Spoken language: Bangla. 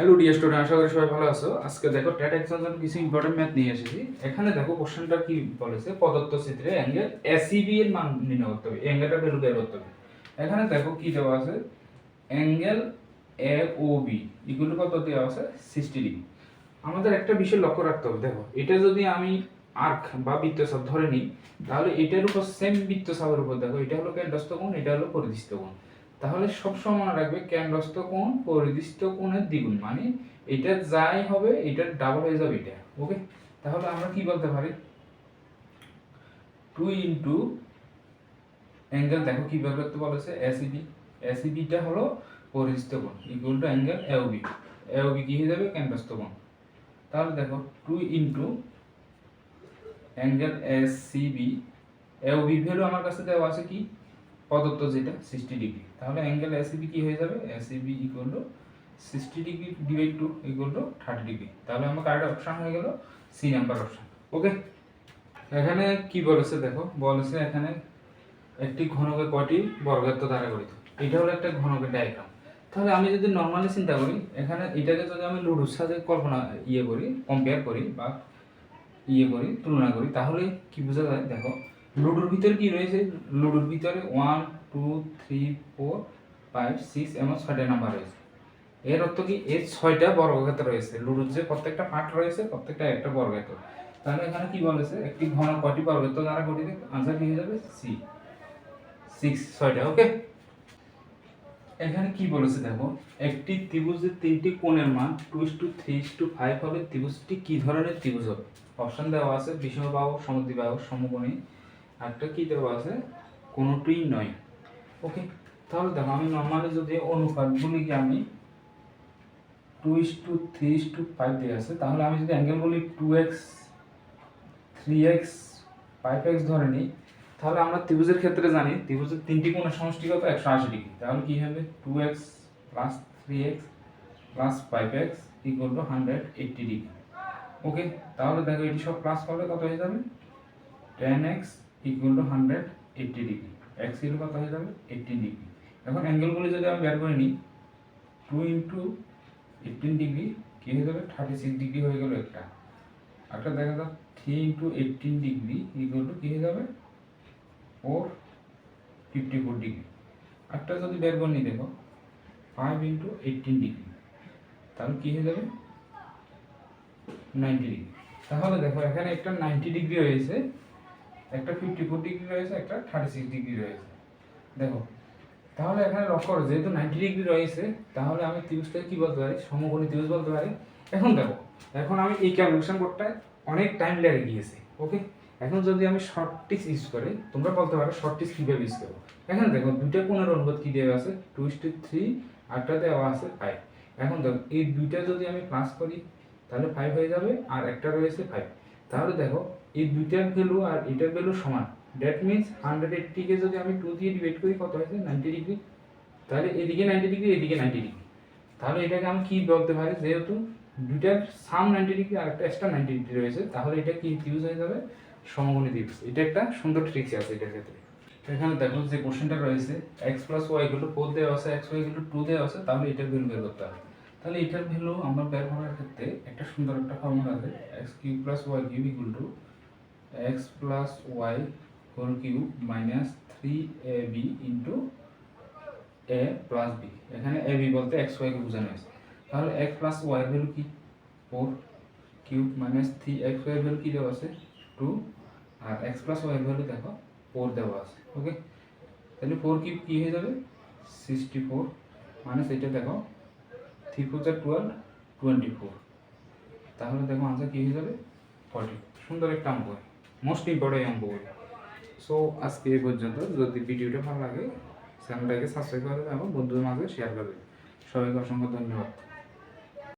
হ্যালো ডিয়ার স্টুডেন্ট, আশা করি সবাই ভালো আছো। আজকে দেখো ট্যাট এক্সামের জন্য কিছু ইম্পর্টেন্ট ম্যাথ নিয়ে এসেছি। এখানে দেখো কোশ্চেনটা কি বলেছে, প্রদত্ত চিত্রে অ্যাঙ্গেল এসিবি এর মান নির্ণয় করতে হবে, অ্যাঙ্গেলটা ভ্যালু বের করতে হবে। এখানে দেখো কি দেওয়া আছে, অ্যাঙ্গেল এওবি ইকুয়াল টু কত দেওয়া আছে, 60 ডিগ্রি। আমাদের একটা বিষয় লক্ষ্য রাখতে হবে, দেখো এটা যদি আমি আর্ক বা বৃত্তচাপ ধরে নিই, তাহলে এটার উপর সেম বৃত্তচাপের উপর দেখো এটা হলো কেন্দ্রস্থ কোণ, এটা হলো পরিধিস্থ কোণ। তাহলে সবসময় মনে রাখবে কেন্দ্রস্থ কোণ পরিধিস্থ কোণের দ্বিগুণ, মানে এটা যাই হবে এটার ডাবল হয়ে যাবে এটা। ওকে, তাহলে আমরা কি বলতে পারি, 2 ইন্টু অ্যাঙ্গেল, দেখো কি বের করতে বলেছে, এসিবি। এসিবিটা হলো পরিধিস্থ কোণ equal to angle AOB. AOB কি হয়ে যাবে, কেন্দ্রস্থ কোণ। তাহলে দেখো 2 into angle ACB, AOB value আমার কাছে দেওয়া আছে কি, প্রদত্ত যেটা 60 ডিগ্রি। তাহলে অ্যাঙ্গেল এসিবি কি হয়ে যাবে, ACB equal to 60 degree divide two equal to 30 degree. তাহলে আমার কারেক্ট অপশন হয়ে গেল সি নাম্বার অপশন। ওকে, এখানে কি বলেছে দেখো, বলেছে এখানে একটি ঘনকের কয়টি বর্গায়ত দ্বারা গঠিত। এটা হলো একটা ঘনকের ডায়াগ্রাম। তাহলে আমি যদি নর্মালি চিন্তা করি, এখানে এটাকে যদি আমি লুডোর সাথে কল্পনা করি, কম্পেয়ার করি বা তুলনা করি, তাহলে কি বোঝা যায়, দেখো লুডোর ভিতরে কি রয়েছে, লুডোর ভিতরে 1 2 3 4 5 6 এমন 6টা নাম্বার রয়েছে। এর অর্থ কি, এর 6টা বর্গক্ষেত্র রয়েছে, লুডোর যে প্রত্যেকটা পার্ট রয়েছে প্রত্যেকটা একটা বর্গক্ষেত্র। তাহলে এখানে কি বলেছে, একটি ঘন কয়টি বর্গক্ষেত্র দ্বারা গঠিত, आंसर কি হয়ে যাবে, সি 6টা। ওকে, এখানে কি বলেছে দেখো, একটি ত্রিভুজের তিনটি কোণের মান 2:3:5 হলে ত্রিভুজটি কি ধরনের ত্রিভুজ হবে। অপশন দেওয়া আছে বিষমবাহু, সমদ্বিবাহু, সমকোণী, একটা কি দেওয়া আছে, কোনোটিই নয়। ওকে, তাহলে দেখো আমি নরমালি যদি অনুপাতগুলিকে আমি 2:3:5 দেওয়া আছে, তাহলে আমি যদি অ্যাঙ্গেল বলি 2x 3x 5x ধরে নিই, তাহলে আমরা ত্রিভুজের ক্ষেত্রে জানি ত্রিভুজের তিনটি কোণের সমষ্টি কত, 180 ডিগ্রি। তাহলে কি হবে, 2x plus 3x plus 5x equal to 180 degree. Okay, তাহলে দেখো এটি সব প্লাস করলে কত হয়ে যাবে, 10x equal to 180 degree. x equal কত হয়ে যাবে, 18 ডিগ্রি। এখন অ্যাঙ্গেলগুলি যদি আমি বের করে নিই, 2 ইন্টু 18 ডিগ্রি কি হয়ে যাবে, 36 ডিগ্রি হয়ে গেল একটা। একটা দেখা যাক 3 ইন্টু 18 ডিগ্রি ইকুয়াল টু কি হয়ে যাবে, 454 ডিগ্রি। একটা যদি বের করে নিই দেখো 5 ইন্টু 18 ডিগ্রি, তাহলে কি হয়ে যাবে, 90 ডিগ্রি। তাহলে দেখো এখানে একটা 90 ডিগ্রি রয়েছে, একটা 54 ডিগ্রি রয়েছে, একটা 36 ডিগ্রি রয়েছে। দেখো তাহলে এখানে লক্ষ্য করো, যেহেতু 90 ডিগ্রি রয়েছে, তাহলে আমি ত্রিভুজটাকে কি বলতে পারি, সমকোণী ত্রিভুজ বলতে পারি। এখন দেখো, এখন আমি এই ক্যালকুলেশন করতে অনেক টাইম লেগে গিয়েছে। ওকে, এখন যদি আমি শর্ট ট্রিক্স ইউজ করি, তোমরা বলতে পারো শর্ট ট্রিক্স কীভাবে ইউজ করবো। এখানে দেখো দুইটা কোণের অনুপাত কি দেওয়া আছে, 2:3, আরটা দেওয়া আছে 5। এখন দেখো এই দুইটা যদি আমি প্লাস করি তাহলে 5 হয়ে যাবে, আর একটা রয়েছে 5। তাহলে দেখো এই দুইটার ভ্যালু আর এটার ভ্যালু সমান। দ্যাট মিনস 180 কে যদি আমি 2 দিয়ে ডিভাইড করি কত হয়েছে, 90 ডিগ্রি। তাহলে এদিকে 90 ডিগ্রি, এদিকে 90 ডিগ্রি। তাহলে এটাকে আমি কি বলতে পারি, যেহেতু দুইটার সাম 90 ডিগ্রি আর একটা এক্সট্রা 90 ডিগ্রি রয়েছে, তাহলে এটা কি ত্রিভুজ হয়ে যাবে, সমকোণী ত্রিভুজ। এটা একটা সুন্দর ট্রিক্স আছে এটার ক্ষেত্রে। এখানে দেখো যে কোশ্চেনটা রয়েছে, x + y = 4 দেওয়া আছে, x y = 2 দেওয়া আছে, তাহলে এটার ভ্যালু বের করতে হবে। তাহলে এটার ভ্যালু আমরা বের করার ক্ষেত্রে একটা সুন্দর একটা ফর্মুলা আছে, x³ + y³ = x + y³ - 3ab * a + b। এখানে ab বলতে x y কে বোঝানো হয়েছে। তাহলে x + y এর ভ্যালু কি, 4³ - 3x y এর ভ্যালু কি দেওয়া আছে, 2, আর x + y এর ভ্যালু দেখো 4 দেওয়া আছে। ওকে, তাহলে 4³ কি হয়ে যাবে, 64, মানে এটা দেখো 3 × 4 = 12, 24। তাহলে দেখো आंसर কি হয়ে যাবে, 40। সুন্দর একটা অঙ্ক, মোস্ট ইম্পর্টেন্ট অঙ্ক। সো আজকে এই পর্যন্ত। যদি ভিডিওটা ভালো লাগে চ্যানেলটাকে সাবস্ক্রাইব করে দেবেন এবং বন্ধুদের মাঝে শেয়ার করে দেবেন। সবাইকে অসংখ্য ধন্যবাদ।